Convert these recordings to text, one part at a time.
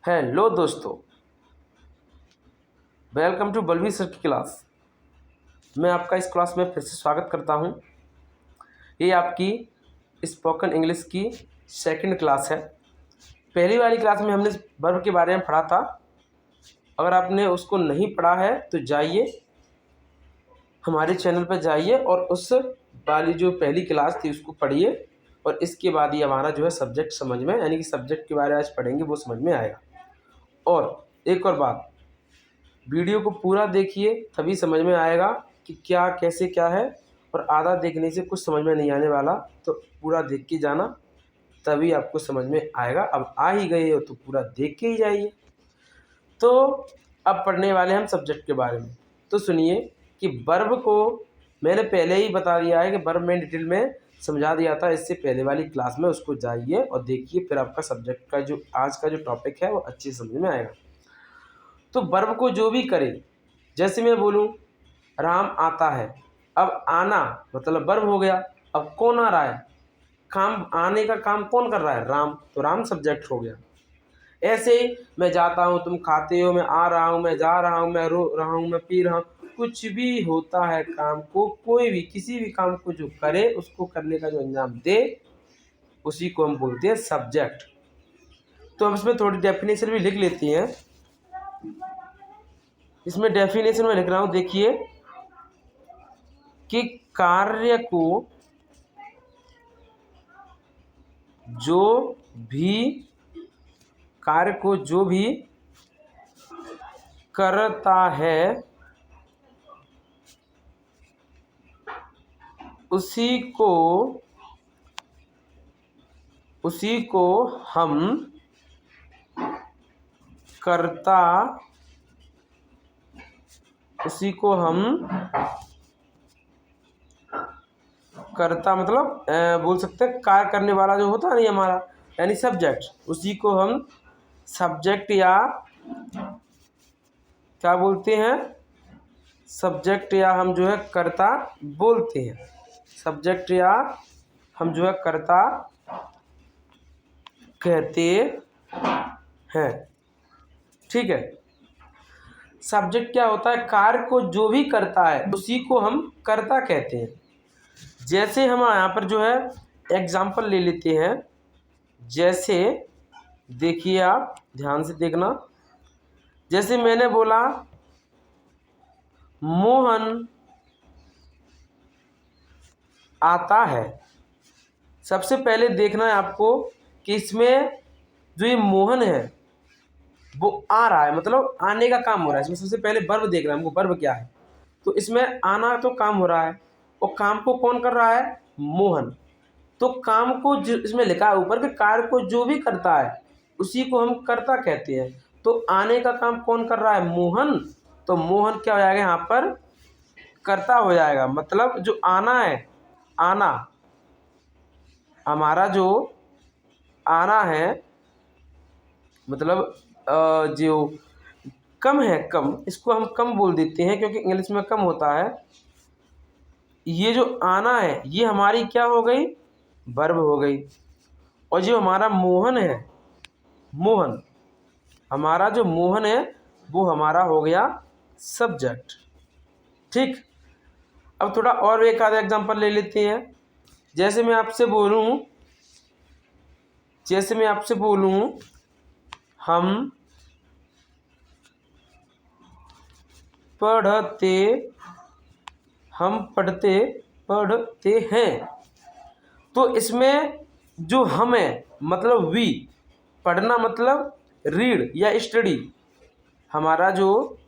Hello दोस्तों, welcome to Balvir sir की class. मैं आपका इस क्लास में फिर से स्वागत करता हूं। ये आपकी स्पोकन इंग्लिश की सेकंड क्लास है। पहली वाली क्लास में हमने वर्ब के बारे में पढ़ा था। अगर आपने उसको नहीं पढ़ा है तो जाइए, हमारे चैनल पर जाइए और उस वाली जो पहली क्लास थी उसको पढ़िए। और इसके बाद ही हमारा जो है सब्जेक्ट समझ में, यानी कि सब्जेक्ट के बारे में आज पढ़ेंगे, वो समझ में आएगा। और एक और बात, वीडियो को पूरा देखिए तभी समझ में आएगा कि क्या कैसे क्या है। और आधा देखने से कुछ समझ में नहीं आने वाला, तो पूरा देख के जाना, तभी आपको समझ में आएगा। अब आ ही गए हो तो पूरा देख के ही जाइए। तो अब पढ़ने वाले हम सब्जेक्ट के बारे में। तो सुनिए कि वर्ब को मैंने पहले ही बता दिया है कि वर्ब में डिटेल में समझा दिया था इससे पहले वाली क्लास में, उसको जाइए और देखिए, फिर आपका सब्जेक्ट का जो आज का जो टॉपिक है वो अच्छे से समझ में आएगा। तो वर्ब को जो भी करे, जैसे मैं बोलूँ राम आता है, अब आना मतलब वर्ब हो गया। अब कौन आ रहा है, काम आने का काम कौन कर रहा है, राम, तो राम सब्जेक्ट हो गया। ऐसे ही मैं जाता हूँ, तुम खाते हो, मैं आ रहा हूँ, मैं जा रहा हूँ, मैं रो रहा हूँ, मैं पी रहा हूँ, कुछ भी होता है काम को, कोई भी किसी भी काम को जो करे, उसको करने का जो अंजाम दे, उसी को हम बोलते हैं सब्जेक्ट। तो हम इसमें थोड़ी डेफिनेशन भी लिख लेते हैं। इसमें डेफिनेशन में लिख रहा हूँ, देखिए कि कार्य को जो भी करता है उसी को हम कर्ता, मतलब बोल सकते हैं कार्य करने वाला जो होता है नहीं हमारा, यानी सब्जेक्ट, उसी को हम सब्जेक्ट या क्या बोलते हैं, सब्जेक्ट या हम जो है कर्ता बोलते हैं। सब्जेक्ट या हम जो है कर्ता कहते हैं। ठीक है। सब्जेक्ट क्या होता है, कार्य को जो भी करता है उसी को हम कर्ता कहते हैं। जैसे हम यहाँ पर जो है एग्जाम्पल ले लेते हैं। जैसे देखिए, आप ध्यान से देखना। जैसे मैंने बोला मोहन आता है, सबसे पहले देखना है आपको कि इसमें जो ये मोहन है वो आ रहा है, मतलब आने का काम हो रहा है। इसमें सबसे पहले वर्ब देखना है हमको, वर्ब क्या है। तो इसमें आना तो काम हो रहा है, और काम को कौन कर रहा है, मोहन। तो काम को जो इसमें लिखा है ऊपर कि कार्य को जो भी करता है उसी को हम कर्ता कहते हैं। तो आने का काम कौन कर रहा है, मोहन। तो मोहन क्या हो जाएगा यहाँ पर, कर्ता हो जाएगा। मतलब जो आना है, आना, हमारा जो आना है, मतलब जो कम है, कम, इसको हम कम बोल देते हैं क्योंकि इंग्लिश में कम होता है। ये जो आना है ये हमारी क्या हो गई, वर्ब हो गई। और जो हमारा मोहन है, मोहन, हमारा जो मोहन है वो हमारा हो गया सब्जेक्ट। ठीक। अब थोड़ा और एक आधा एग्जांपल ले लेते हैं। जैसे मैं आपसे बोलूं हम पढ़ते हैं। तो इसमें जो हम है मतलब वी, पढ़ना मतलब रीड या स्टडी, हमारा जो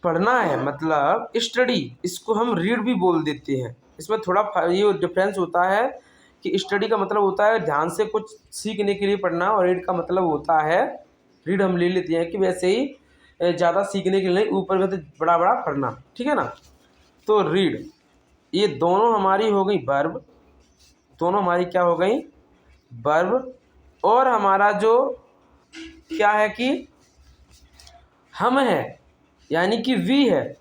पढ़ना है मतलब स्टडी, इसको हम रीड भी बोल देते हैं। इसमें थोड़ा ये डिफरेंस होता है कि स्टडी का मतलब होता है ध्यान से कुछ सीखने के लिए पढ़ना, और रीड का मतलब होता है, रीड हम ले लेते हैं कि वैसे ही ज़्यादा सीखने के लिए नहीं, ऊपर में तो बड़ा बड़ा पढ़ना। ठीक है ना। तो रीड, ये दोनों हमारी हो गई वर्ब, दोनों हमारी क्या हो गई, वर्ब। और हमारा जो क्या है कि हम है, यानी कि वी है,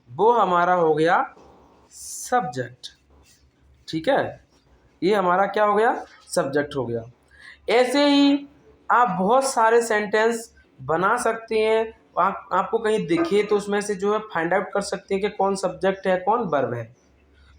वो हमारा हो गया सब्जेक्ट। ठीक है, ये हमारा क्या हो गया, सब्जेक्ट हो गया। ऐसे ही आप बहुत सारे सेंटेंस बना सकते हैं। आपको कहीं दिखे तो उसमें से जो है फाइंड आउट कर सकते हैं कि कौन सब्जेक्ट है कौन वर्ब है।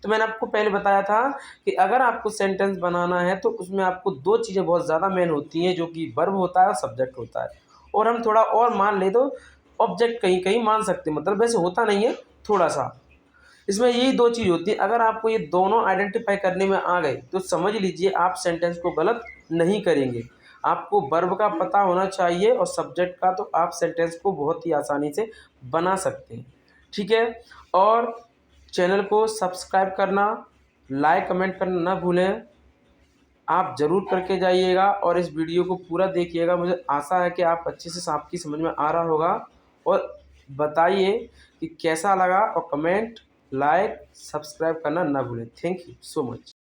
तो मैंने आपको पहले बताया था कि अगर आपको सेंटेंस बनाना है तो उसमें आपको दो चीज़ें बहुत ज़्यादा मेन होती हैं, जो कि वर्ब होता है और सब्जेक्ट होता है। और हम थोड़ा और मान ले तो ऑब्जेक्ट कहीं कहीं मान सकते हैं, मतलब वैसे होता नहीं है, थोड़ा सा इसमें यही दो चीज़ होती है। अगर आपको ये दोनों आइडेंटिफाई करने में आ गए तो समझ लीजिए आप सेंटेंस को गलत नहीं करेंगे। आपको वर्ब का पता होना चाहिए और सब्जेक्ट का, तो आप सेंटेंस को बहुत ही आसानी से बना सकते हैं। ठीक है, और चैनल को सब्सक्राइब करना, लाइक कमेंट करना ना भूलें। आप ज़रूर करके जाइएगा और इस वीडियो को पूरा देखिएगा। मुझे आशा है कि आप अच्छे से आपकी समझ में आ रहा होगा। और बताइए कि कैसा लगा, और कमेंट, लाइक, सब्सक्राइब करना ना भूलें। Thank you so much.